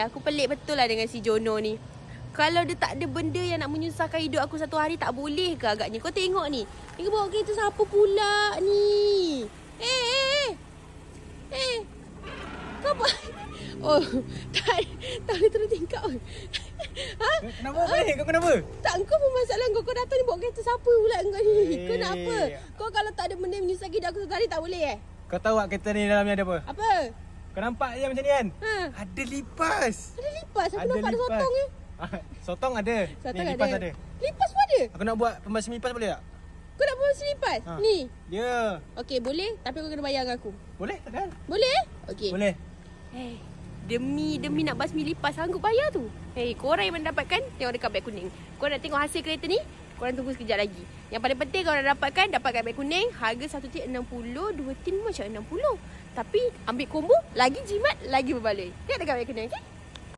Aku pelik betul lah dengan si Jono ni. Kalau dia tak ada benda yang nak menyusahkan hidup aku satu hari, tak boleh ke agaknya? Kau tengok ni. Ni bawa kereta siapa pula ni? Kau buat... Oh, tak boleh turun tingkap. Ha? Kenapa pelik? Kau kenapa? Tak, kau pun masalah kau. Kau datang ni bawa kereta siapa pula kau ni? Kau nak apa? Kau kalau tak ada benda menyusahkan hidup aku satu hari, tak boleh Kau tahu tak kereta ni dalamnya ada apa? Apa? Kau nampak je macam ni kan? Ha? Ada lipas. Ada lipas? Aku nampak ada sotong ni. Sotong ada. Sotong ni, lipas ada. Lipas pun ada? Aku nak buat pembasuh lipas boleh tak? Kau nak bawa lipas? Ni? Ya. Okey, boleh. Tapi kau kena bayar dengan aku. Boleh? Takkan? Boleh? Okey. Boleh. Demi nak basmi lipas sanggup bayar tu. Korang yang mendapatkan, tengok dekat beg kuning. Korang nak tengok hasil kereta ni, korang tunggu sekejap lagi. Yang paling penting korang dapatkan beg kuning. Harga satu tin 60, dua tin macam 60. Tapi ambil combo, lagi jimat, lagi berbaloi. Tengok dekat beg kuning, okey?